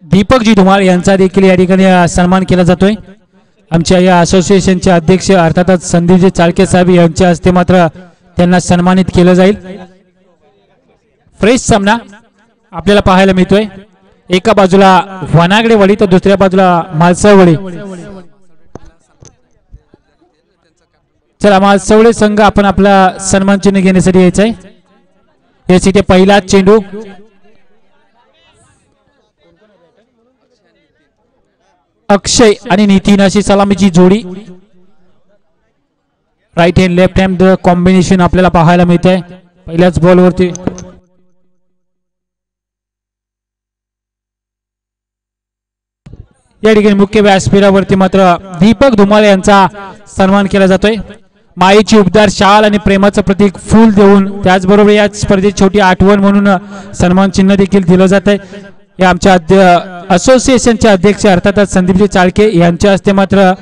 दीपकजी धुमाळ यांचा देखील या ठिकाणी सन्मान केला जातोय। आमच्या या असोसिएशनचे अध्यक्ष अर्थातच संदीपजी चाळके साहेब यांच्या हस्ते मात्र त्यांना सन्मानित केलं जाईल। फ्रेश सामना आपल्याला पाहायला मिळतोय। एका बाजूला वनागडे वडी तर दुसऱ्या बाजूला मालसवडी। चला मालसवडे संघ आपण आपला सन्मान चिन्ह घेण्यासाठी यायचंय। याची ते पहिला चेंडू अक्षय आणि नितीन अशी सलामीची जोडी right hand left hand combination आपल्याला पाहायला मिळते पहिल्याच बॉल वरती। या ठिकाणी मुख्य व्यासपीठावरती मात्र दीपक धुमाळ यांचा सन्मान केला जातोय। मायेची उबदार शाल आणि प्रेमाचं प्रतीक फूल देऊन त्याचबरोबर या स्पर्धेत छोटी आठवण म्हणून सन्मान चिन्ह देखील दिलं जात आहे। या आमच्या असोसिएशनचे अध्यक्ष अर्थातच संदीपजी चाळके यांच्या हस्ते मात्र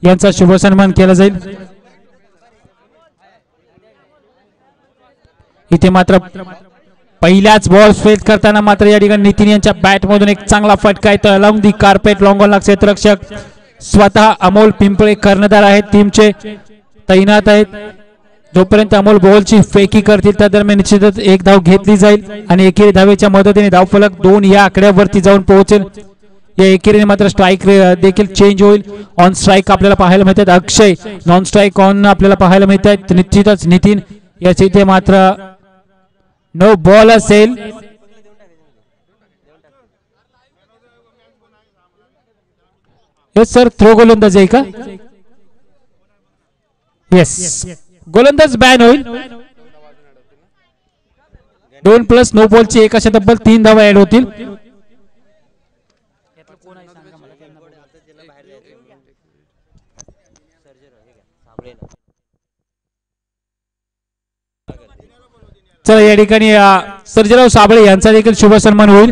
यांचा शुभ सन्मान केला जाईल। इथे मात्र पहिल्याच बॉल फेस करताना मात्र या ठिकाणी नितीन यांच्या बॅट मधून एक चांगला फटका येतो along the carpet long on क्षेत्ररक्षक स्वतः अमोल पिंपळे कर्णधार आहेत टीमचे तैनात आहेत। जोपर्यंत अमोल बॉलची फेकी करतील त्या दरम्यान निश्चितच एक धाव घेतली जाईल आणि एकेरी धावेच्या मदतीने धावफलक 2 या आकड्यावरती जाऊन पोहोचेल। या एकेरीने मात्र स्ट्राइक देखील चेंज होईल। ऑन स्ट्राइक आपल्याला पाहायला मिळतात अक्षय, नॉन स्ट्राइक ऑन आपल्याला पाहायला मिळतात निश्चितच नितीन। याच्या इथे मात्र नो बॉल असेल। सर थ्रो गोलंदाज आहे का? येस गोलंदाज बॅन होईल। 2+ नो बॉलची एक अशा तब्बल 3 धावा ऍड होतील। चला या ठिकाणी सर्जेराव साबळे यांचा देखील शुभ सन्मान होईल।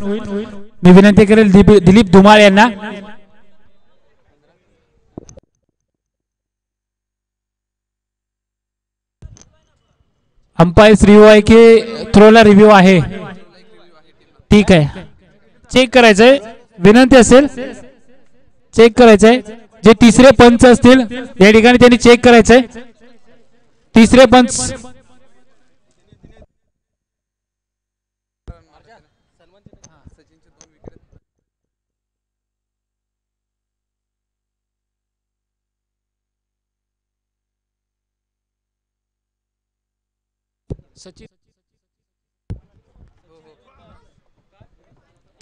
मी विनंती करेल दिलीप धुमाळ यांना। अंपायर रिव्ह्यू आहे की थ्रोला रिव्ह्यू आहे? ठीक आहे चेक करायचंय विनंती असेल चेक करायचंय। जे तिसरे पंच असतील या ठिकाणी त्यांनी चेक करायचंय। तिसरे पंच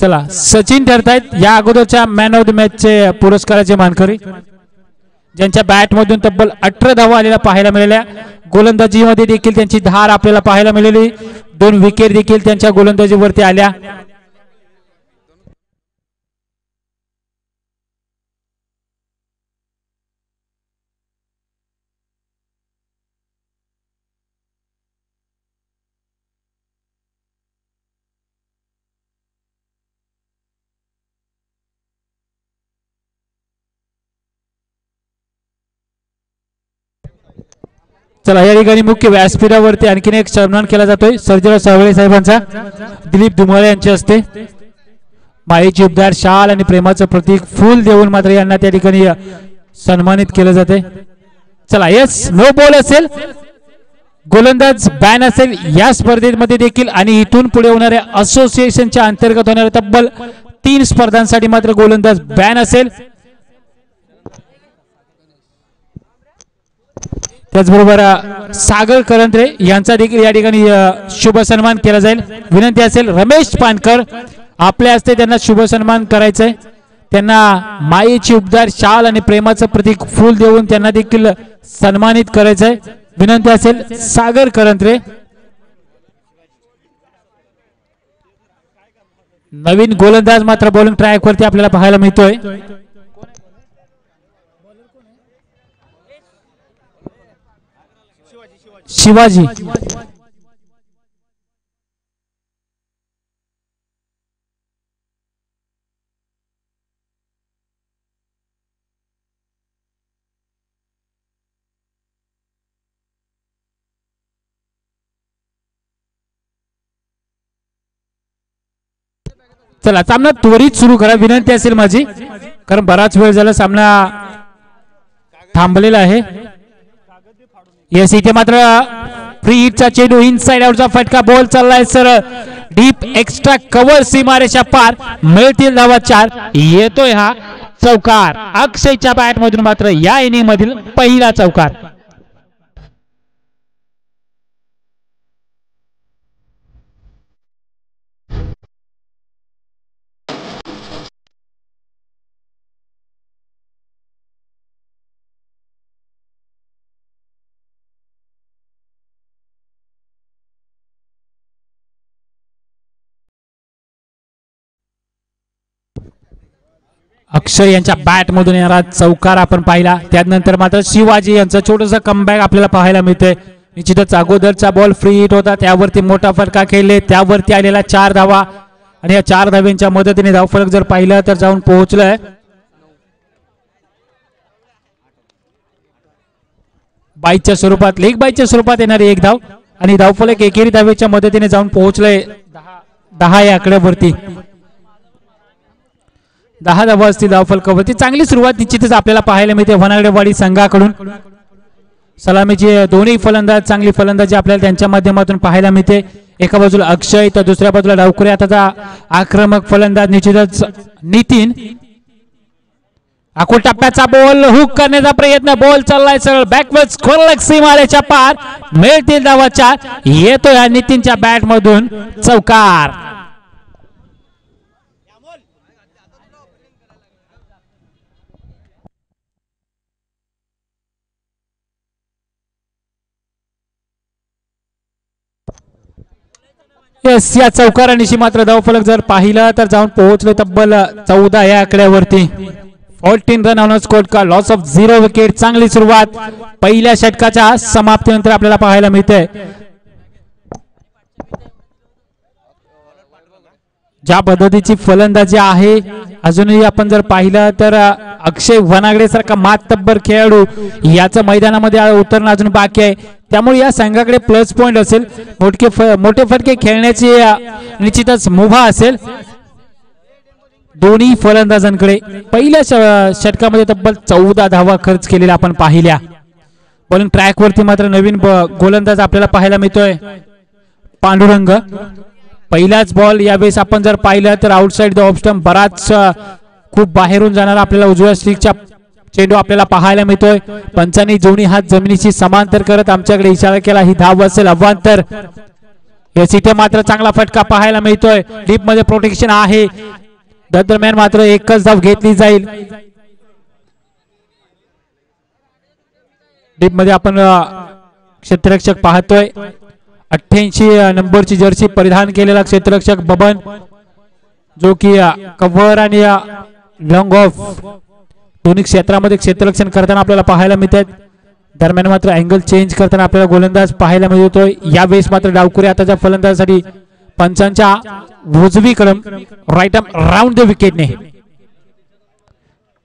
चला सचिन ठरतायत या अगोदरच्या मॅन ऑफ द मॅच चे पुरस्काराचे मानकरी ज्यांच्या बॅट मधून तब्बल 18 धावा आलेल्या पाहायला मिळाल्या। गोलंदाजीमध्ये देखील त्यांची धार आपल्याला पाहायला मिळाली। 2 विकेट देखील त्यांच्या गोलंदाजीवरती आल्या। चला या ठिकाणी मुख्य व्यासपीठावरती आणखीन एक सन्मान केला जातोय सर्जेराव साबळे साहेबांचा दिलीप धुमाळे यांच्या हस्ते। मायेची उबदार शाल आणि प्रेमाचं प्रतीक फूल देऊन मात्र यांना त्या ठिकाणी सन्मानित केलं जाते। चला यस नो बॉल असेल गोलंदाज बॅन असेल या स्पर्धेमध्ये देखील आणि इथून पुढे होणाऱ्या असोसिएशनच्या अंतर्गत होणाऱ्या तब्बल 3 स्पर्धांसाठी मात्र गोलंदाज बॅन असेल। त्याचबरोबर सागर करंत्रे यांचा देखील या ठिकाणी शुभ सन्मान केला जाईल। विनंती असेल रमेश पानकर आपल्या हस्ते त्यांना शुभ सन्मान करायचंय। त्यांना मायेची उबदार शाल आणि प्रेमाचं प्रतीक फूल देऊन त्यांना देखील सन्मानित करायचंय। विनंती असेल सागर करंत्रे। नवीन गोलंदाज मात्र बॉलिंग ट्रॅक वरती आपल्याला पाहायला मिळतोय। शिवाजी चला सामना त्वरित सुरू करा विनंती असेल माझी, कारण बराच वेळ झाला सामना थांबलेला आहे. येस इथे मात्र फ्री हिटचा चेंडू इनसाइड आउटचा फटका, बॉल चाललाय सरळ डीप एक्स्ट्रा कव्हर सीमारेषा पार, मिळतील धावा 4. येतोय हा चौकार अक्षयच्या बॅट मधून, मात्र या इनिंग मधील पहिला चौकार. अक्षय यांच्या बॅट मधून येणारा चौकार आपण पाहिला. त्यानंतर मात्र शिवाजी यांचं छोटंसं कमबॅक आपल्याला पाहायला मिळतंय. निश्चितच अगोदरचा बॉल फ्री हिट होता, त्यावरती मोठा फटका खेळले, त्यावरती आलेला 4 धावा आणि या 4 धाव्यांच्या मदतीने धावफलक जर पाहिलं तर जाऊन पोहोचलंय बाईच्या स्वरूपात, लेग बाईच्या स्वरूपात येणारी 1 धाव आणि धावफलक एकेरी धावेच्या मदतीने जाऊन पोहोचलंय 10 या आकड्यावरती. 10 धावा असतील धावफलकावरती. चांगली सुरुवात निश्चितच आपल्याला पाहायला मिळते वनागडेवाडी संघाकडून. सलामीची दोन्ही फलंदाज चांगली फलंदाजी आपल्याला त्यांच्या माध्यमातून पाहायला मिळते. एका बाजूला अक्षय तर दुसऱ्या बाजूला डावखरे. आताचा आक्रमक फलंदाज निश्चितच नितीन. आखूड टप्प्याचा बॉल हुक करण्याचा प्रयत्न, बॉल चाललाय सरळ बॅकवर्ड स्क्वेअर सीमारेच्या पार, मिळतील धावा 4. येतोय या नितीनच्या बॅट मधून चौकार. येस या चौकारानिशी मात्र धावफलक जर पाहिलं तर जाऊन पोहोचले तब्बल 14 या आकड्यावरती. 14 रन ऑन स्कोर का लॉस ऑफ 0 विकेट. चांगली सुरुवात पहिल्या षटकाच्या समाप्तीनंतर आपल्याला पाहायला मिळते. ज्या पद्धतीची फलंदाजी आहे अजूनही आपण जर पाहिलं तर अक्षय वनागडे सारखा मातब्बर खेळाडू याचं मैदानामध्ये उतरणं अजून बाकी आहे. त्यामुळे या संघाकडे प्लस पॉइंट असेल, मोठे फटके खेळण्याची निश्चितच मुभा असेल दोन्ही फलंदाजांकडे. पहिल्या षटकामध्ये तब्बल 14 धावा खर्च केलेल्या आपण पाहिल्या. बॉलिंग ट्रॅक वरती मात्र नवीन गोलंदाज आपल्याला पाहायला मिळतोय पांडुरंग. पहिलाच बॉल यावेळेस आपण जर पाहिलं तर आउटसाइड द ऑफ स्टंप, बराच खूप बाहेरून जाणारा आपल्याला उजव्या स्टिकच्या चेंडू आपल्याला पाहायला मिळतोय. पंचांनी दोन्ही हात जमिनीशी समांतर करत आमच्याकडे इशारा केला, ही धाव असेल अवांतर. या इथे मात्र चांगला फटका पाहायला मिळतोय. डीप मध्ये प्रोटेक्शन आहे, दरम्यान मात्र एकच धाव घेतली जाईल. डीप मध्ये आपण क्षेत्ररक्षक पाहतोय 88 नंबरची जर्सी परिधान केलेला क्षेत्ररक्षक बबन, जो की कव्हर आणि लॉंग ऑफ दोन्ही क्षेत्रामध्ये क्षेत्ररक्षण करताना आपल्याला पाहायला मिळतात. दरम्यान मात्र अँगल चेंज करताना आपल्याला गोलंदाज पाहायला मिळतोय. यावेळेस मात्र डावखुरे आताच्या फलंदाजासाठी पंचांच्या उजवीकडे राईट आर्म राऊंड द विकेटने.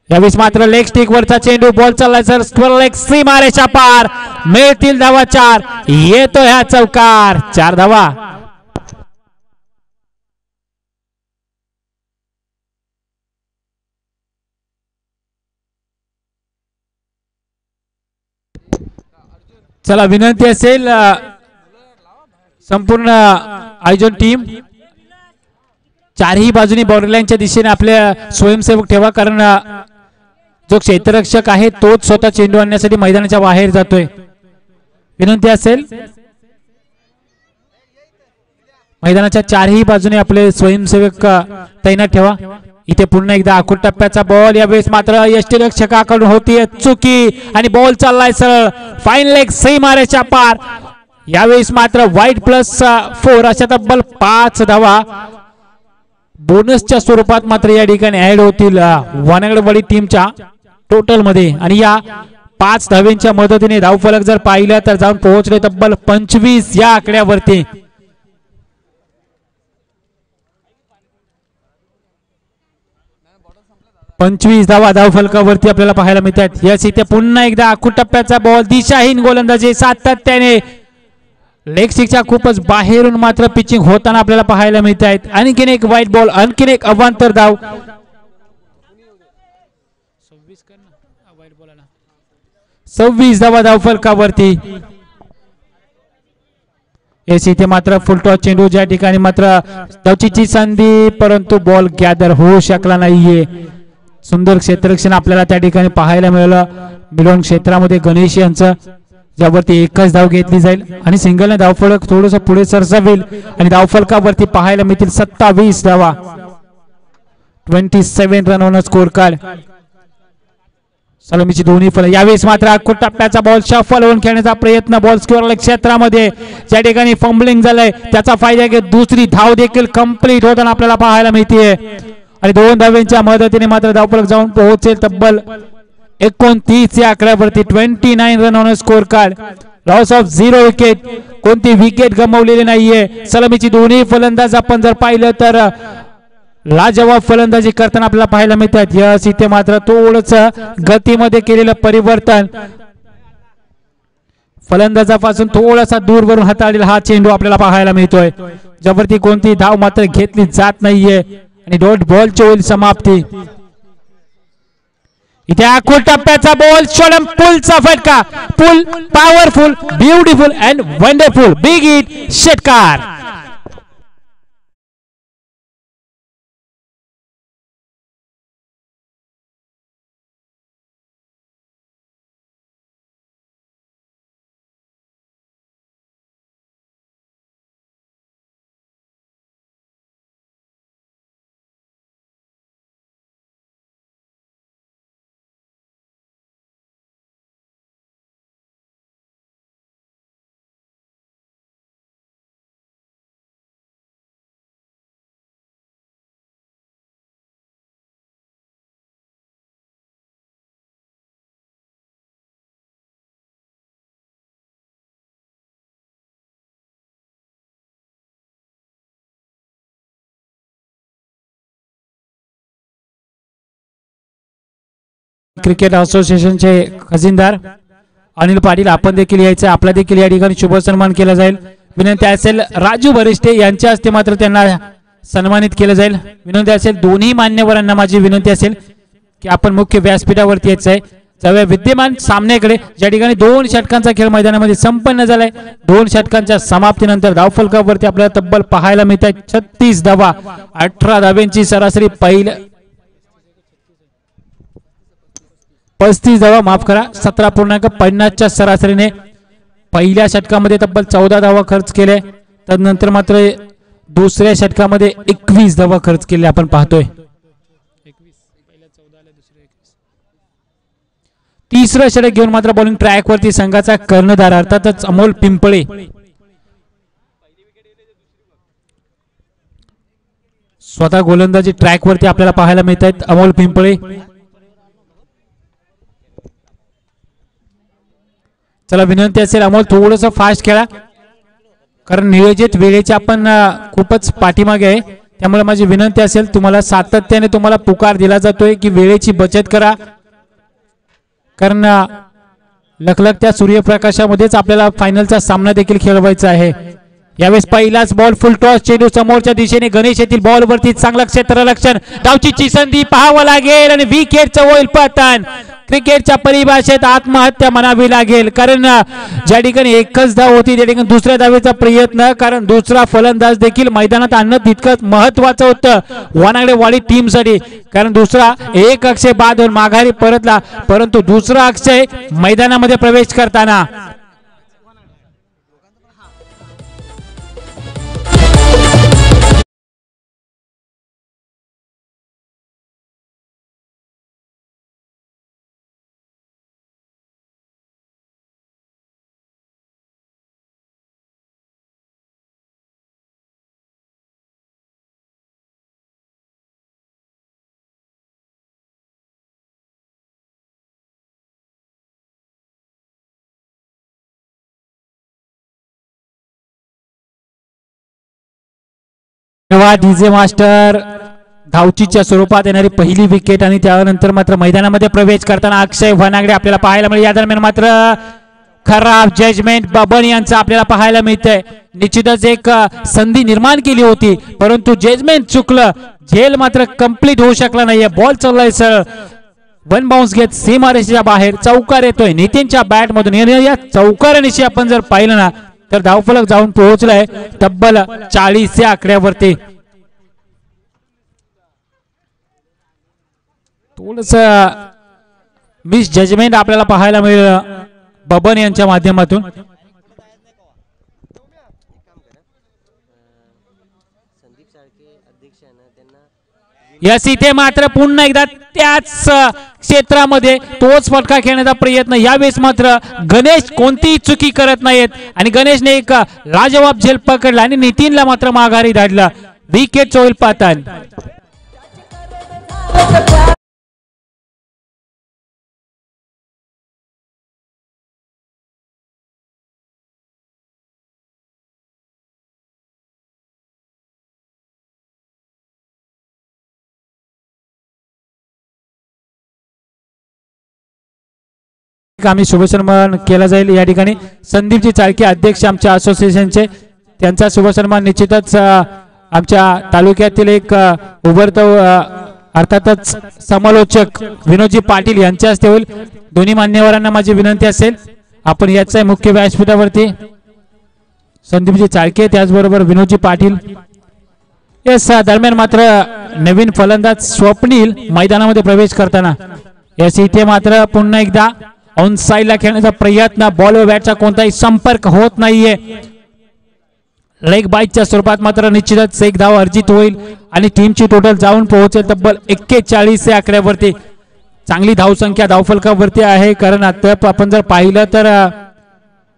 यावेळेस मात्र लेग स्टिक वरचा चेंडू, बॉल चाललाय सर स्क्वेअर लेग सीमारेषा पार, मिळतील धावा 4. येतो ह्या चौकार. 4 धावा. चला विनंती असेल संपूर्ण आयोजन टीम चारही बाजूनी बॉर्डर लाईनच्या दिशेने आपल्या स्वयंसेवक ठेवा, कारण जो क्षेत्ररक्षक आहे तोच स्वतः चेंडू आणण्यासाठी मैदानाच्या बाहेर जातोय. विनंती असेल मैदानाच्या चारही बाजूने आपले स्वयंसेवक तैनात ठेवा. इथे पुन्हा एकदा आखूड टप्प्याचा बॉल, यावेळेस मात्र यष्टीरक्षकाकडून होतीये चुकी आणि बॉल चाललाय सरळ फाईन लेग सीमारेषा पार. यावेळेस मात्र वाईट +4 अशा तब्बल 5 धावा बोनसच्या स्वरूपात मात्र या ठिकाणी ऍड होतील वनागडवाडी टीमच्या टोटल मध्ये. आणि या 5 धाव्यांच्या मदतीने धावफलक जर पाहिलं तर जाऊन पोहोचले तब्बल 25 या आकड्यावरती. धावा धावफलकावरती आपल्याला पाहायला मिळतात. यस इथे पुन्हा एकदा आखूड टप्प्याचा बॉल, दिशाहीन गोलंदाजी सातत्याने लेग स्टिकच्या खूपच बाहेरून मात्र पिचिंग होताना आपल्याला पाहायला मिळत आहेत. आणखीन एक वाईट बॉल, आणखीन एक अवांतर धाव. 26 धावा धावफलकावरती. इथे मात्र फुलटॉस चेंडू ज्या ठिकाणी मात्र धावचीची संधी, परंतु बॉल गॅदर होऊ शकला नाहीये. सुंदर क्षेत्ररक्षण आपल्याला त्या ठिकाणी पाहायला मिळालं मिलोन क्षेत्रामध्ये गणेश यांचं, ज्यावरती एकच धाव घेतली जाईल आणि सिंगलने धावफलक थोडंसं पुढे सरसावेल आणि धावफलकावरती पाहायला मिळतील 27 धावा. 27 रन ऑन स्कोर कार्ड. सलामीची दोन्ही फलंदाज यावेळेस मात्र अख्खा टप्प्याचा बॉल शफल होऊन खेळण्याचा प्रयत्न बॉल स्क्वेअर क्षेत्रामध्ये ज्या ठिकाणी फंबलिंग झालंय त्याचा फायदा घेत दुसरी धाव देखील कंप्लीट होताना आपल्याला पाहायला मिळते आणि 2 धावांच्या मदतीने मात्र धावफलक जाऊन पोहोचेल तब्बल 29 या आकड्यावरती. 29 run on score card. Loss of 0 wicket. कोणती विकेट गमावलेली नाहीये. सलामीची दोन्ही फलंदाज आपण जर पाहिलं तर लाजवाब फलंदाजी करताना आपल्याला पाहायला मिळतात. यस इथे मात्र थोडंच गतीमध्ये केलेलं परिवर्तन, फलंदाजापासून थोडासा दूरवरून हाताळलेला हा चेंडू आपल्याला पाहायला मिळतोय, ज्यावरती कोणती धाव मात्र घेतली जात नाहीये आणि डॉट बॉलची होईल समाप्ती. इथे आखूड टप्प्याचा बॉल, शोलम पुलचा फटका. Pull powerful, beautiful and wonderful. Big hit षटकार. क्रिकेट असोसिएशनचे खजिनदार अनिल पाटील आपण देखील यायचं, आपला देखील या ठिकाणी शुभ सन्मान केला जाईल. विनंती असेल राजू वरिष्ठे यांच्या हस्ते मात्र त्यांना सन्मानित केलं जाईल. विनंती असेल दोन्ही मान्यवरांना माझी विनंती असेल की आपण मुख्य व्यासपीठावरती यायचं आहे. जाऊया विद्यमान सामन्याकडे, ज्या ठिकाणी 2 षटकांचा खेळ मैदानामध्ये संपन्न झालाय. 2 षटकांच्या समाप्तीनंतर धावफलकावरती आपल्याला तब्बल पाहायला मिळत आहे 36 धावा. 18 धाव्यांची सरासरी. 35 धावा, माफ करा, 17.50च्या सरासरीने पहिल्या षटकामध्ये तब्बल 14 धावा खर्च केले. तदनंतर मात्र दुसऱ्या षटकामध्ये 21 धावा खर्च केले आपण पाहतोय. तिसरं षटक घेऊन मात्र बॉलिंग ट्रॅक वरती संघाचा कर्णधार अर्थातच अमोल पिंपळे. स्वतः गोलंदाजी ट्रॅक वरती आपल्याला पाहायला मिळत आहेत अमोल पिंपळे. चला विनंती असेल अमोल थोडस फास्ट खेळा, कारण नियोजित वेळेचे आपण खूपच पाठीमागे आहे. त्यामुळे माझी विनंती असेल, तुम्हाला सातत्याने तुम्हाला पुकार दिला जातोय की वेळेची बचत करा, कारण लखलखत्या सूर्यप्रकाशामध्येच आपल्याला फायनलचा सामना देखील खेळवायचा आहे. यावेळेस पहिलाच बॉल फुल टॉस चेंडू समोरच्या दिशेने गणेश येथील बॉल वरती चांगला क्षेत्ररक्षण, धावचीची संधी पाहावं लागेल आणि विकेटचं होईल पतन. क्रिकेटच्या परिभाषेत आत्महत्या म्हणावी लागेल, कारण ज्या ठिकाणी एकच धाव होती त्या ठिकाणी दुसऱ्या धावेचा प्रयत्न, कारण दुसरा फलंदाज देखील मैदानात आणणं तितकंच महत्वाचं होतं वानागडे वाडी टीमसाठी, कारण दुसरा एक अक्षय बाद होऊन माघारी परतला, परंतु दुसरा अक्षय मैदानामध्ये प्रवेश करताना डीजे मास्टर. धावचीच्या स्वरूपात येणारी पहिली विकेट आणि त्यानंतर मात्र मैदानामध्ये प्रवेश करताना अक्षय वनागडे आपल्याला पाहायला मिळेल. या दरम्यान मात्र खराब जजमेंट बबन यांचं आपल्याला पाहायला मिळतंय. निश्चितच एक संधी निर्माण केली होती परंतु जजमेंट चुकलं. झेल मात्र कंप्लीट होऊ शकला नाहीये. बॉल चाललाय सर वन बाउन्स घेत सीमारेषेच्या बाहेर चौकार येतोय नितीनच्या बॅट मधून. या चौकारानिशी आपण जर पाहिलं ना तर धावफलक जाऊन पोहोचलाय तब्बल 40 या आकड्यावरती. थोडस मिस जजमेंट आपल्याला पाहायला मिळेल बबन यांच्या माध्यमातून. यस इथे मात्र पुन्हा एकदा त्याच क्षेत्रामध्ये तोच फटका खेळण्याचा प्रयत्न. यावेळेस मात्र गणेश कोणतीही चुकी करत नाहीत आणि गणेशने एक लाजवाब झेल पकडला आणि नितीनला मात्र माघारी धाडला. विकेट होईल पातान. आम्ही शुभसन्मान केला जाईल. या ठिकाणी संदीपजी चाळके अध्यक्ष आमच्या असोसिएशनचे त्यांचा शुभसन्मान निश्चितच आमच्या तालुक्यातील एक उभरतो अर्थातच समालोचक विनोदजी पाटील यांच्या हस्ते होईल. दोन्ही मान्यवरांना माझी विनंती असेल आपण याच्या मुख्य व्यासपीठावरती संदीपजी चाळके त्याचबरोबर विनोदजी पाटील. यस दरम्यान मात्र नवीन फलंदाज स्वप्नील मैदानामध्ये प्रवेश करताना यस इथे मात्र पुन्हा एकदा ऑन साइडला खेळण्याचा प्रयत्न. बॉल व बॅटचा कोणताही संपर्क होत नाहीये. लेग बाईटच्या स्वरूपात मात्र निश्चितच एक धाव अर्जित होईल आणि टीमची टोटल जाऊन पोहोचेल तब्बल 41 या आकड्यावरती. चांगली धावसंख्या धावफलकावरती आहे कारण आता आपण जर पाहिलं तर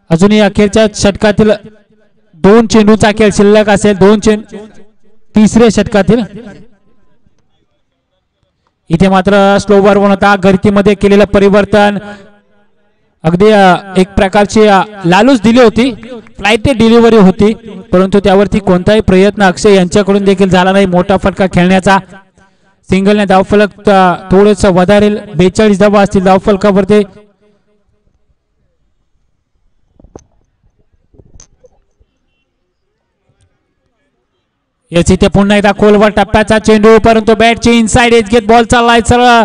अजूनही अखेरच्या षटकातील 2 चेंडूचा खेळ शिल्लक असेल. 2 चेंडू तिसऱ्या षटकातील. इथे मात्र स्लोवर वन होता. गतीमध्ये केलेलं परिवर्तन अगदी एक प्रकारची लालूच दिली होती. फ्लाइट डिलिव्हरी होती परंतु त्यावरती कोणताही प्रयत्न अक्षय यांच्याकडून देखील झाला नाही मोठा फटका खेळण्याचा. सिंगलने धावफलक थोडस वधारेल. 42 धावा असतील धावफलकावरती. इथे पुन्हा एकदा खोलवर टप्प्याचा चेंडू परंतु बॅटची इनसाइड एज घेत बॉल चाललाय सरळ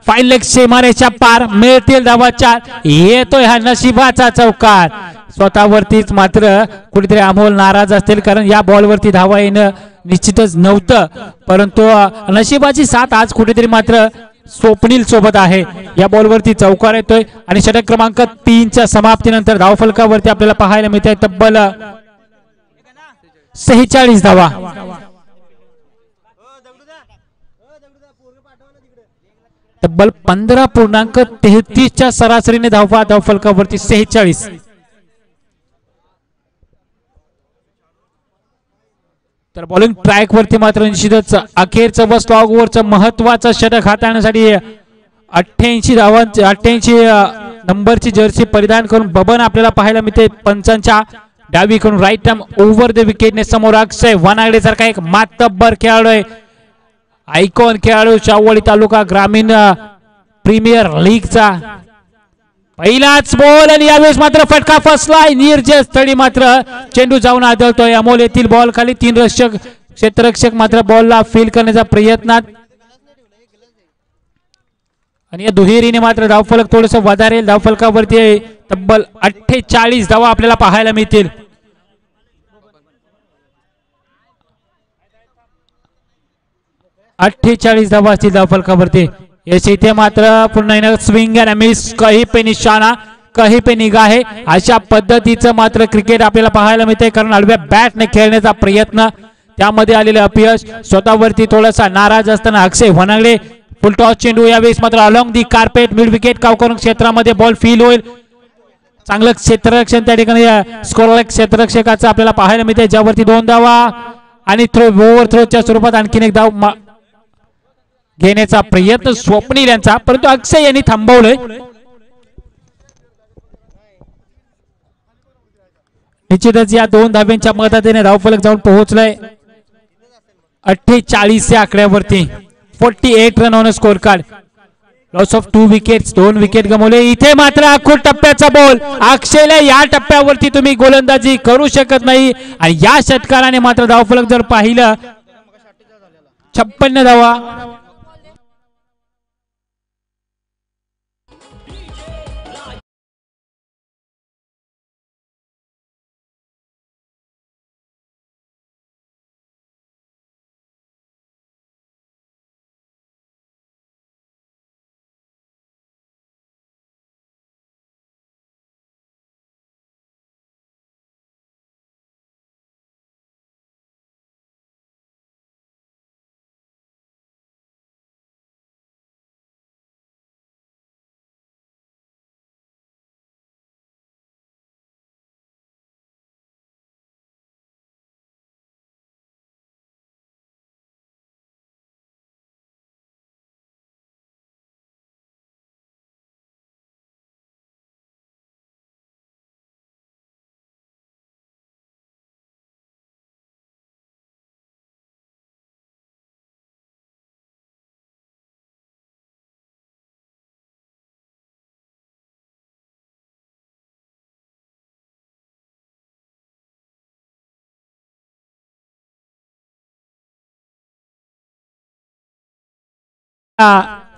फाईन लेग सीमारेषेच्या पार. मिळतील धावा 4. येतोय हा नशिबाचा चौकार. स्वतःवरतीच मात्र कुठेतरी अमोल नाराज असतील कारण या बॉलवरती धावा येणं निश्चितच नव्हतं परंतु नशिबाची साथ आज कुठेतरी मात्र स्वप्नील सोबत आहे. या बॉलवरती चौकार येतोय आणि षटक क्रमांक 3च्या समाप्तीनंतर धावफलकावरती आपल्याला पाहायला मिळते तब्बल 46 धावा. तब्बल 15.33च्या सरासरीने धावा धावफलकावरती 46. तर बॉलिंग ट्रॅक वरती मात्र निश्चितच अखेरचं व स्लॉग ओव्हरचं महत्वाचं षटक हाताळण्यासाठी 88 धावांची 88 नंबरची जर्सी परिधान करून बबन आपल्याला पाहायला मिळते. पंचांच्या डावीकडून राईट आर्म ओव्हर द विकेटने समोर अक्षय वनागडे सारखा एक मातब्बर खेळाडू आहे. आयकॉन खेळाडू शाहूवाडी तालुका ग्रामीण प्रीमियर लीगचा. पहिलाच बॉल आणि यावेळेस मात्र फटका फसलाय. निर्जय स्थळी मात्र चेंडू जाऊन आदळतोय. अमोल येथील बॉल खाली 3 रक्षक क्षेत्ररक्षक मात्र बॉलला फील करण्याचा प्रयत्नात आणि या दुहेरीने मात्र धावफलक थोडस वधारेल. धावफलकावरती तब्बल 48 धावा आपल्याला पाहायला मिळतील. धावा असतील धावफलकावरती. यश इथे मात्र पुन्हा स्विंग अँड मिस. कहीं पे निशाणा कहीं पे निगाह है. अशा पद्धतीचं मात्र क्रिकेट आपल्याला पाहायला मिळते कारण आडव्या बॅटने खेळण्याचा प्रयत्न त्यामध्ये आलेले अपयश. स्वतःवरती थोडासा नाराज असताना अक्षय वनागडे फुल टॉस चेंडू. यावेळेस मात्र along the carpet mid wicket कावकरून क्षेत्रामध्ये बॉल फील होईल. चांगलं क्षेत्ररक्षण त्या ठिकाणी स्कोरर क्षेत्ररक्षकाचं आपल्याला पाहायला मिळते ज्यावरती 2 धावा आणि थ्रो ओव्हर थ्रोच्या स्वरूपात आणखीन एक धाव घेण्याचा प्रयत्न स्वप्नील यांचा परंतु अक्षय यांनी थांबवलंय. निश्चितच या 2 धाब्यांच्या मदतीने धावफलक जाऊन पोहोचलाय 48 या आकड्यावरती. 48 run on score card. Loss of 2 wickets, 2 wicket गमावले. इथे मात्र आखूड टप्प्याचा बॉल. अक्षयला या टप्प्यावरती तुम्ही गोलंदाजी करू शकत नाही आणि या षटकाराने मात्र धावफलक जर पाहिलं 56 धावा.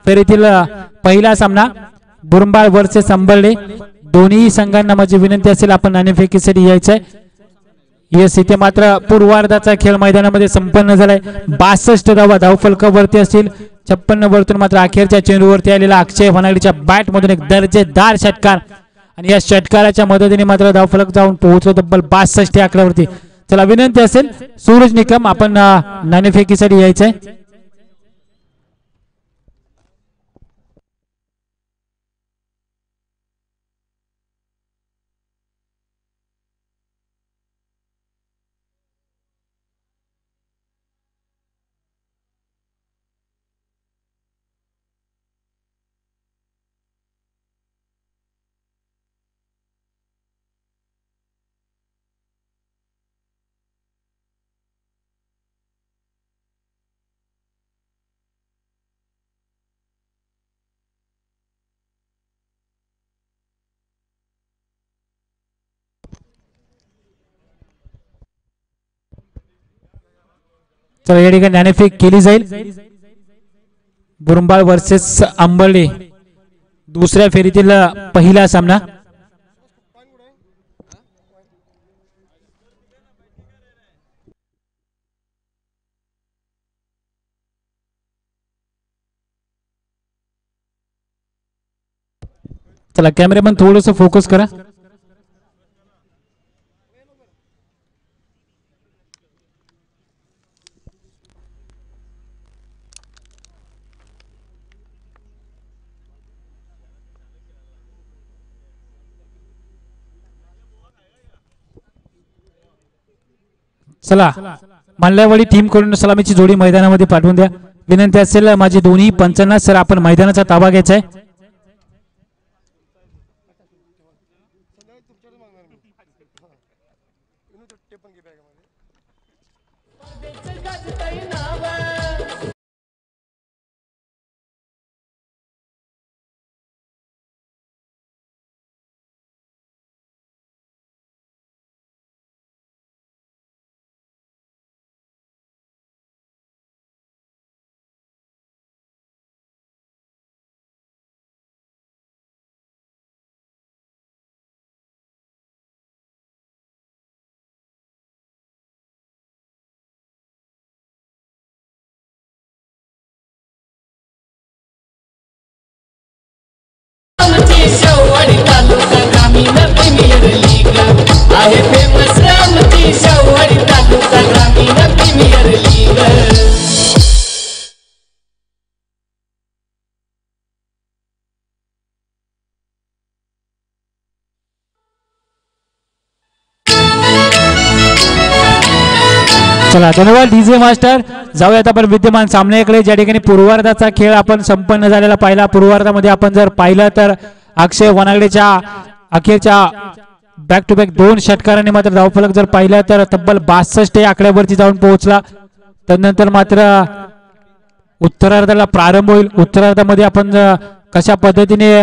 फेरीतील पहिला सामना बुरंबाळ वर्सेस अंबर्डे. दोन्ही संघांना माझी विनंती असेल आपण नाणेफेकीसाठी यायचंय. यस, इथे मात्र पूर्वार्धाचा खेळ मैदानामध्ये संपन्न झालाय. 62 धावा धावफलकावरती असतील. 56 वरतून मात्र अखेरच्या चेंडूवरती आलेला अक्षय वनागडीच्या बॅट मधून एक दर्जेदार षटकार आणि या षटकाराच्या मदतीने मात्र धावफलक जाऊन पोहोचलो तब्बल 62 आकड्यावरती. चला विनंती असेल सूरज निकम आपण नाणेफेकीसाठी यायचंय. चला या ठिकाणी नाणेफेक केली जाईल. बुरंबाळ वर्सेस अंबर्डे दुसऱ्या फेरीतील पहिला सामना. चला कॅमेरामॅन थोडंसं फोकस करा. चला मल्लावडी टीम कडून सलामीची जोडी मैदानामध्ये पाठवून द्या. विनंती असेल माझे दोन्ही पंचांना सर आपण मैदानाचा ताबा घ्यायचा आहे. चला धन्यवाद डीजे मास्टर. जाऊयात आपण विद्यमान सामन्याकडे, ज्या ठिकाणी पूर्वार्धाचा खेळ आपण संपन्न झालेला पाहिला. पूर्वार्धामध्ये आपण जर पाहिलं तर अक्षय वनागडेच्या अखेरच्या बॅक टू बॅक 2 षटकारांनी मात्र धावफलक जर पाहिला तर तब्बल 62 आकड्यावरती जाऊन पोहोचला. त्यानंतर मात्र उत्तरार्धाला प्रारंभ होईल. उत्तरार्धामध्ये आपण कशा पद्धतीने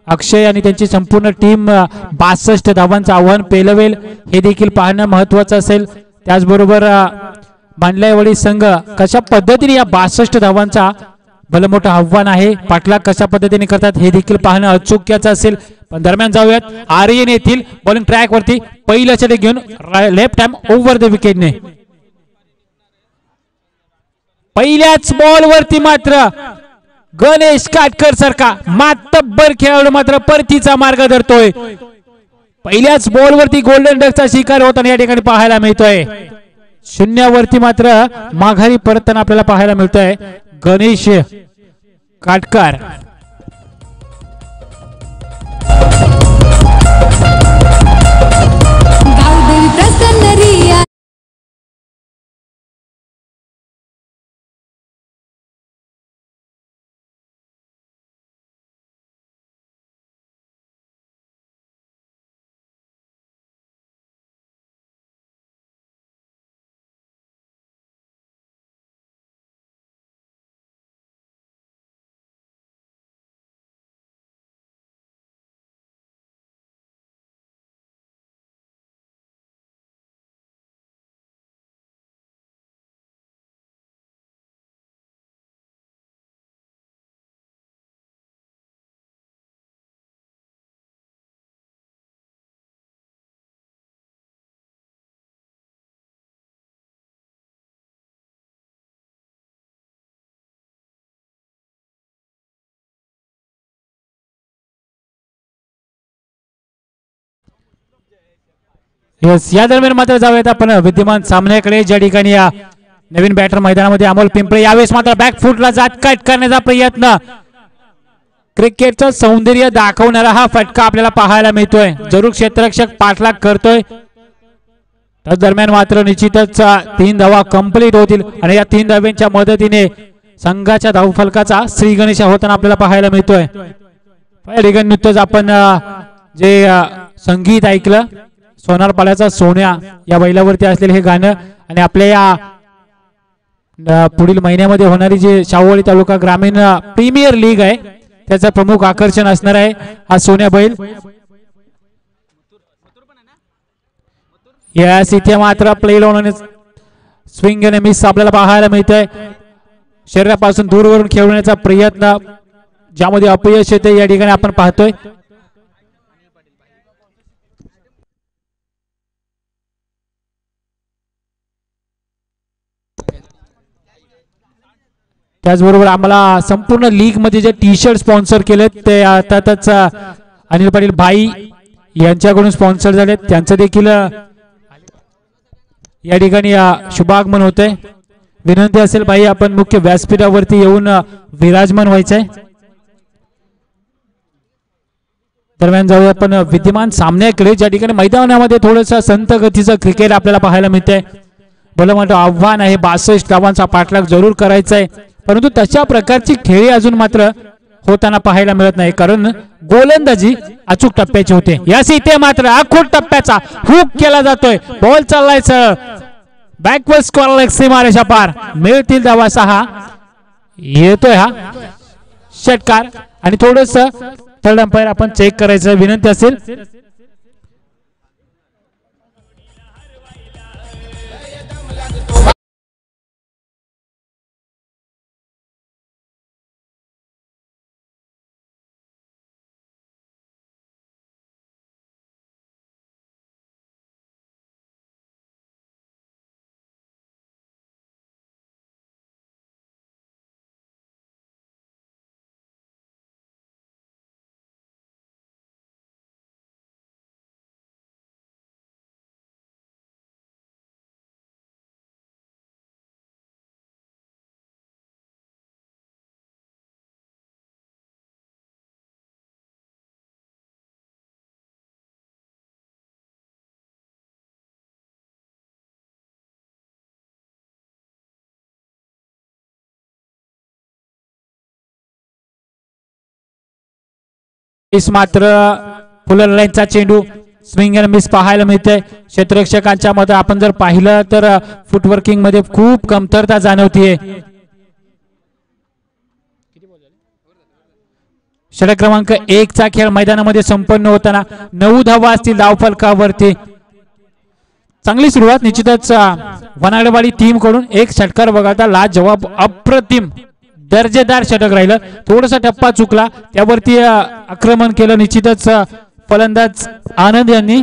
अक्षय आणि त्यांची संपूर्ण टीम 62 धावांचं आव्हान पेलवेल हे देखील पाहणं महत्त्वाचं असेल। त्याचबरोबर मांडल्यावडी संघ कशा पद्धतीने या 62 धावांचा भलं मोठं आव्हान आहे पाठलाग कशा पद्धतीने करतात हे देखील पाहणं औत्सुक्याचं असेल। पण दरम्यान जाऊयात आर्यन येथील बॉलिंग ट्रॅक वरती पहिलं षटक घेऊन लेफ्ट हँड ओव्हर द विकेटने पहिल्याच बॉल वरती मात्र गणेश काटकर सारखा मातब्बर खेळाडू मात्र परतीचा मार्ग धरतोय। पहिल्याच बॉल वरती गोल्डन डकचा शिकार होताना या ठिकाणी पाहायला मिळतोय। शून्यावरती मात्र माघारी परतताना आपल्याला पाहायला मिळतोय गणेश काटकर। या दरम्यान मात्र जाऊयात आपण विद्यमान सामन्याकडे ज्या ठिकाणी या नवीन बॅटर मैदानामध्ये अमोल पिंपळे यावेळेस मात्र बॅकफुटला जात कट करण्याचा प्रयत्न क्रिकेटचं सौंदर्य दाखवणारा हा फटका आपल्याला पाहायला मिळतोय। जरूर क्षेत्ररक्षक पाठलाग करतोय त्या दरम्यान मात्र निश्चितच 3 धावा कंप्लीट होतील आणि या 3 धावांच्या मदतीने संघाच्या धावफलकाचा श्री गणेश होताना आपल्याला पाहायला मिळतोय। नुकतंच आपण जे संगीत ऐकलं सोनार पाल्याचा सोन्या या बैलावरती असलेले हे गाणं आणि आपल्या या पुढील महिन्यामध्ये होणारी जी शाहूवाडी तालुका ग्रामीण प्रीमियर लीग आहे त्याचं प्रमुख आकर्षण असणार आहे हा सोन्या बैल। यास इथे मात्र प्ले लावून स्विंग आणि मिस आपल्याला पाहायला मिळतंय। शरीरापासून दूरवरून खेळवण्याचा प्रयत्न ज्यामध्ये अपयश येते या ठिकाणी आपण पाहतोय। त्याचबरोबर आम्हाला संपूर्ण लीग मध्ये जे टी शर्ट स्पॉन्सर केलेत ते अर्थातच अनिल पाटील भाई यांच्याकडून स्पॉन्सर झाले त्यांचं देखील या ठिकाणी शुभागमन होतंय। विनंती असेल भाई आपण मुख्य व्यासपीठावरती येऊन विराजमान व्हायचंय। दरम्यान जाऊया आपण विद्यमान सामन्याकडे ज्या ठिकाणी मैदानामध्ये थोडंसं संत गतीचं क्रिकेट आपल्याला पाहायला मिळतंय। भलं मोठं आव्हान आहे 62 धावांचा पाठलाग जरूर करायचा आहे परंतु तशा प्रकारची खेळी अजून मात्र होताना पाहायला मिळत नाही कारण गोलंदाजी अचूक टप्प्याची होते। यास इथे मात्र आखूड टप्प्याचा हुक केला जातोय बॉल चाललाय सरळ बॅकवर्ड स्क्वेअर लेग सीमारेषा पार मिळतील धावा 6 येतोय हा षटकार आणि थोडस थर्ड अंपायर आपण चेक करायचं विनंती असेल। इस मात्र फुलर लाईनचा चेंडू स्विंग आणि मिस पाहायला मिळते। क्षेत्ररक्षकांच्या मध्ये आपण जर पाहिलं तर फुटवर्किंग मध्ये खूप कमतरता जाणवतीये। षटक क्रमांक 1 चा खेळ मैदानामध्ये संपन्न होताना 9 धावा असतील धावफलकावरती. चांगली सुरुवात निश्चितच वनागडेवाडी टीम कडून. एक षटकार वगळता लाजवाब अप्रतिम दर्जेदार षटक राहिलं. थोडासा टप्पा चुकला त्यावरती आक्रमण केलं निश्चितच फलंदाज आनंद यांनी.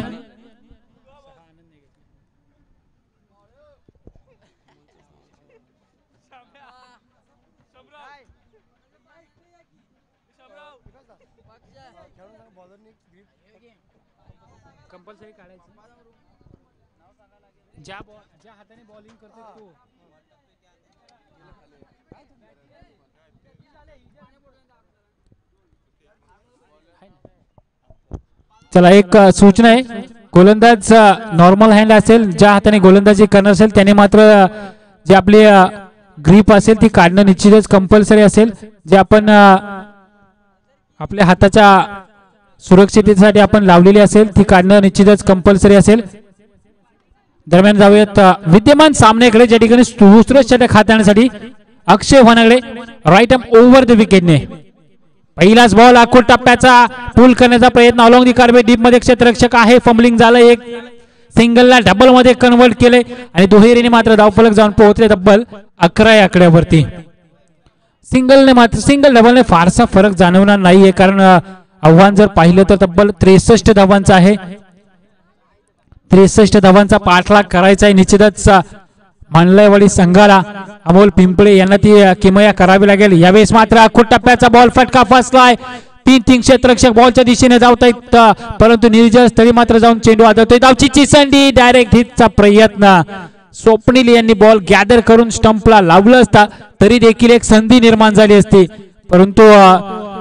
कंपल्सरी काढायचं ज्या हाताने बॉलिंग करतो तो. चला एक सूचना आहे. गोलंदाज नॉर्मल हँड असेल, ज्या हाताने गोलंदाजी करणार असेल त्याने मात्र जे आपली ग्रीप असेल ती काढणं निश्चितच कंपल्सरी असेल. जे आपण आपल्या हाताच्या सुरक्षिततेसाठी आपण लावलेली असेल ती काढणं निश्चितच कंपल्सरी असेल. दरम्यान जाऊयात विद्यमान सामन्याकडे, ज्या ठिकाणी दुसरं षटक हाताळण्यासाठी अक्षय वनागडे राईट आर्म ओव्हर द विकेटने. पहिलाच बॉल आखूड टप्प्याचा पूल करण्याचा प्रयत्न अलॉंग दी कार्पेट डीप मध्ये क्षेत्ररक्षक आहे. फंबलिंग झालं, एक सिंगलला डबल मध्ये कन्वर्ट केले आणि दुहेरीने मात्र धावफलक जाऊन पोहोचले तब्बल 11 या आकड्यावरती. सिंगल डबलने फारसा फरक जाणवणार नाहीये, कारण आव्हान जर पाहिलं तर तब्बल 63 धावांचा आहे. 63 धावांचा पाठलाग करायचा आहे निश्चितच मानलायवाडी संघाला. अमोल पिंपळे यांना ती किमया करावी लागेल. यावेळेस मात्र आखूड टप्प्याचा बॉल फटका फसलाय. तीन क्षेत्ररक्षक बॉलच्या दिशेने जात आहेत, परंतु निर्जय स्थळी मात्र जाऊन चेंडू आदळतोय. धावची संधी, डायरेक्ट हिटचा प्रयत्न. स्वप्नील यांनी बॉल गॅदर करून स्टंपला लावलं असता तरी देखील एक संधी निर्माण झाली असती, परंतु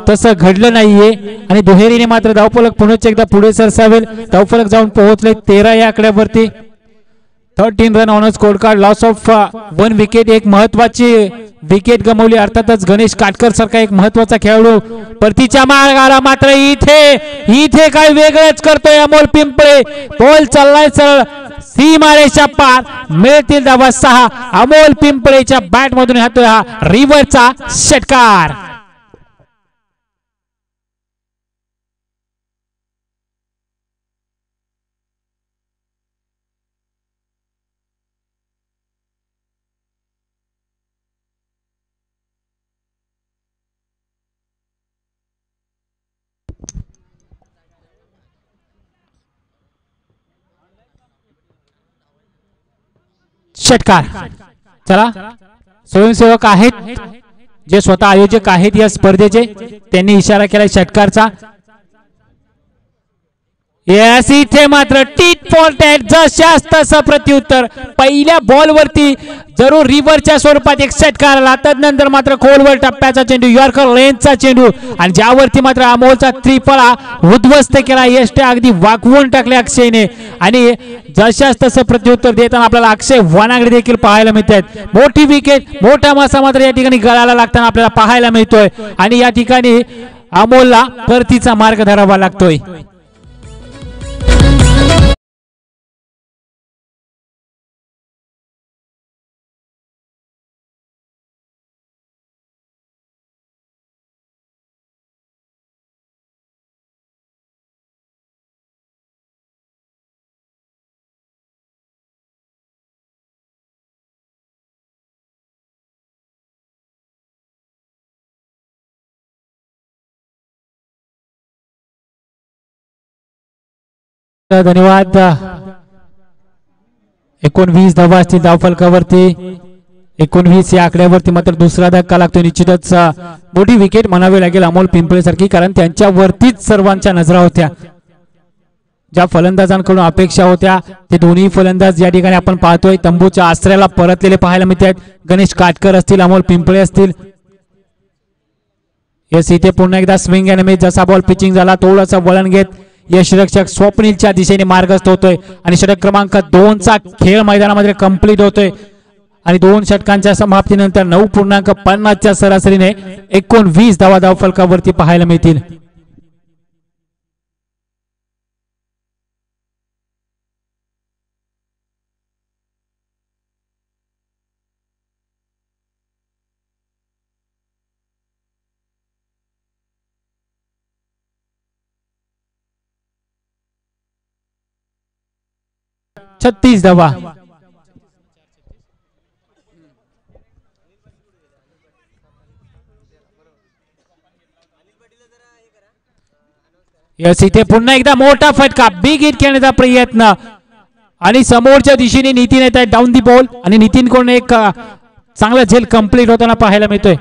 तसं घडलं नाहीये आणि दुहेरीने मात्र धावफलक पुन्हा एकदा पुढे सरसावेल. धावफलक जाऊन पोहोचले 13 या आकड्यावरती. 13 run on score card. Loss of 1 wicket. एक महत्वाची विकेट गमावली. अर्थातच गणेश काटकर सारखा एक महत्वाचा खेळाडू परतीच्या मार्गाला, मात्र इथे काय वेगळंच करतोय अमोल पिंपळे. बॉल चाललाय सरळ सीमारेषा पार. मिळतील धावा 6. अमोल पिंपळेच्या बॅट मधून हातोय हा रिव्हरचा षटकार. षटकार. चला, स्वयंसेवक आहेत जे स्वतः आयोजक आहेत या स्पर्धेचे, त्यांनी इशारा केला षटकारचा. यस, इथे मात्र टीट फॉर टॅट जशास तसं प्रत्युत्तर. पहिल्या बॉल वरती जरूर रिव्हरच्या स्वरूपात एक षटकार आला, तदनंतर मात्र खोलवर टप्प्याचा चेंडू, यॉर्कर लेन्थचा चेंडू आणि ज्यावरती मात्र अमोलचा त्रिफळा उद्ध्वस्त केला. यष्ट्या अगदी वाकवून टाकले अक्षयने आणि जशास तसं प्रत्युत्तर देताना आपल्याला अक्षय वनागडे देखील पाहायला मिळत आहेत. मोठी विकेट, मोठा मासा मात्र या ठिकाणी गळाला लागताना आपल्याला पाहायला मिळतोय आणि या ठिकाणी अमोलला परतीचा मार्ग धरावा लागतोय. धन्यवाद. 19 धावा असतील धावफलकावरती. 19 या आकड्यावरती मात्र दुसरा धक्का लागतो. निश्चितच मोठी विकेट म्हणावी लागेल अमोल पिंपळे सारखी, कारण त्यांच्यावरतीच सर्वांच्या नजरा होत्या. ज्या फलंदाजांकडून अपेक्षा होत्या ते दोन्ही फलंदाज या ठिकाणी आपण पाहतोय तंबूच्या आश्रयाला परतलेले पाहायला मिळत आहेत. गणेश काटकर असतील, अमोल पिंपळे असतील. यस, इथे पुन्हा एकदा स्विंग अँड मिस. जसा बॉल पिचिंग झाला थोडासा वळण घेत यशरक्षक स्वप्नीलच्या दिशेने मार्गस्थ होतोय आणि षटक क्रमांक 2 चा खेळ मैदानामध्ये कंप्लीट होतोय आणि 2 षटकांच्या समाप्तीनंतर 9.50 च्या सरासरीने 19 धावा धावफलकावरती पाहायला मिळतील. 36 धावा. यस, इथे पुन्हा एकदा मोठा फटका, बिग हिट खेळण्याचा प्रयत्न आणि समोरच्या दिशेने नितीन येत आहे डाऊन दी बॉल आणि नितीन कोण एक चांगला झेल कंप्लीट होताना पाहायला मिळतोय.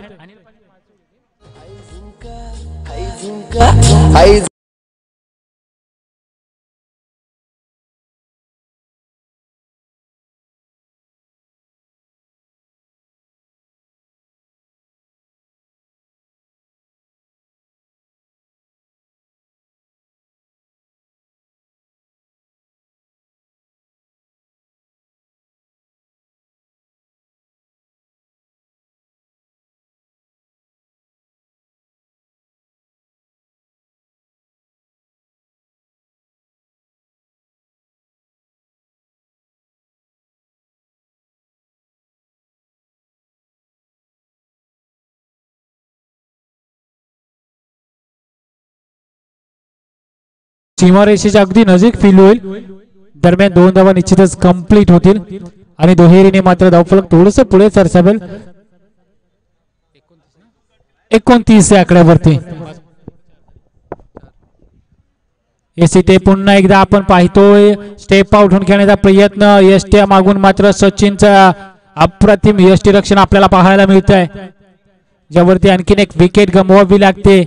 सीमारेषेच्या अगदी नजीक फील होईल. दरम्यान 2 धावा निश्चितच कंप्लीट होतील आणि दुहेरीने मात्र धावफलक थोडस पुढे सरसावेल 29 या आकड्यावरती. इथे पुन्हा एकदा आपण पाहतोय स्टेप आउट होऊन खेळण्याचा प्रयत्न. यष्टी मागून मात्र सचिनचा अप्रतिम यष्टी रक्षण आपल्याला पाहायला मिळत आहे, ज्यावरती आणखीन एक विकेट गमवावी लागते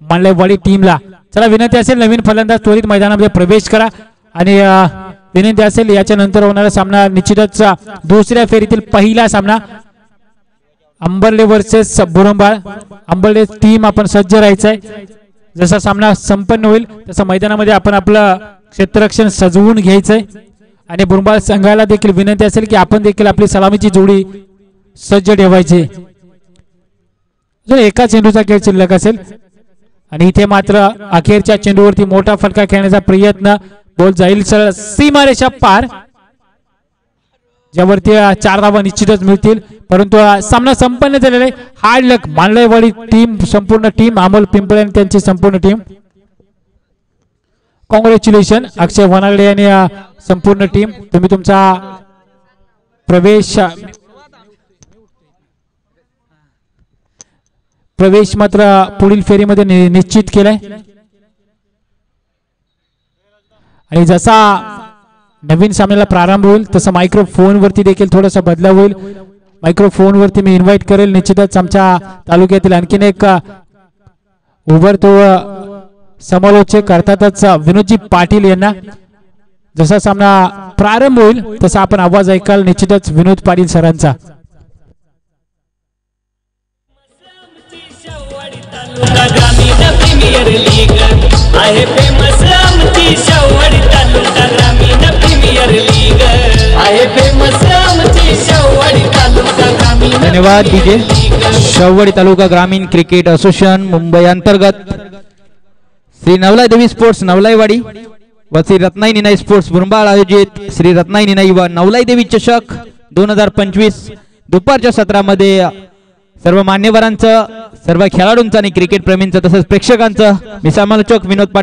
मानलेवाडी टीमला. चला, विनंती असेल नवीन फलंदाज त्वरित मैदानामध्ये प्रवेश करा आणि विनंती असेल याच्या नंतर होणारा सामना निश्चितच दुसऱ्या फेरीतील पहिला सामना अंबरले वर्सेस बुरंबाळ. अंबरले टीम आपण सज्ज राहायचंय. जसा सामना संपन्न होईल तसं मैदानामध्ये आपण आपलं क्षेत्ररक्षण सजवून घ्यायचंय आणि बुरंबाळ संघाला देखील विनंती असेल की आपण देखील आपली सलामीची जोडी सज्ज ठेवायची. एका चेंडूचा खेळ शिल्लक असेल आणि इथे मात्र अखेरच्या चेंडूवरती मोठा फटका खेळण्याचा प्रयत्न. बॉल जाईल सरळ सीमारेषा पार, ज्यावरती 4 धावा निश्चितच मिळतील. परंतु सामना संपन्न झालेला आहे. हार्ड लक मानलेवाडी टीम, संपूर्ण टीम, अमोल पिंपळे आणि त्यांची संपूर्ण टीम. कॉंग्रॅच्युलेशन अक्षय वनागडे आणि संपूर्ण टीम. तुम्ही तुमचा प्रवेश मात्र पुढील फेरीमध्ये निश्चित केलाय. आणि जसा नवीन सामन्याला प्रारंभ होईल तसं मायक्रोफोन वरती देखील थोडासा बदलाव होईल. मायक्रोफोन वरती मी इन्व्हाइट करेल निश्चितच आमच्या तालुक्यातील आणखीन एक उभरतो समालोचक अर्थातच विनोदजी पाटील यांना. जसा सामना प्रारंभ होईल तसा आपण आवाज ऐकाल निश्चितच विनोद पाटील सरांचा. ग्रामीण प्रीमियर लीग आहे फेमस आमची शेवडी तालुका. ग्रामीण प्रीमियर लीग आहे फेमस आमची शेवडी तालुका. ग्रामीण. धन्यवाद डीजे. शेवडी तालुका ग्रामीण क्रिकेट असोसिएशन मुंबई अंतर्गत श्री नवलाई देवी स्पोर्ट्स नवलाईवाडी व श्री रत्नाई निनाई स्पोर्ट्स बुरंबाळ आयोजित श्री रत्नाई निनाई व नवलाई देवी चषक 2025 दुपारच्या सत्रामध्ये सर्व मान्यवरांचं, सर्व खेळाडूंचं आणि क्रिकेट प्रेमींचं तसंच प्रेक्षकांचं मी समालोचक विनोद पाटील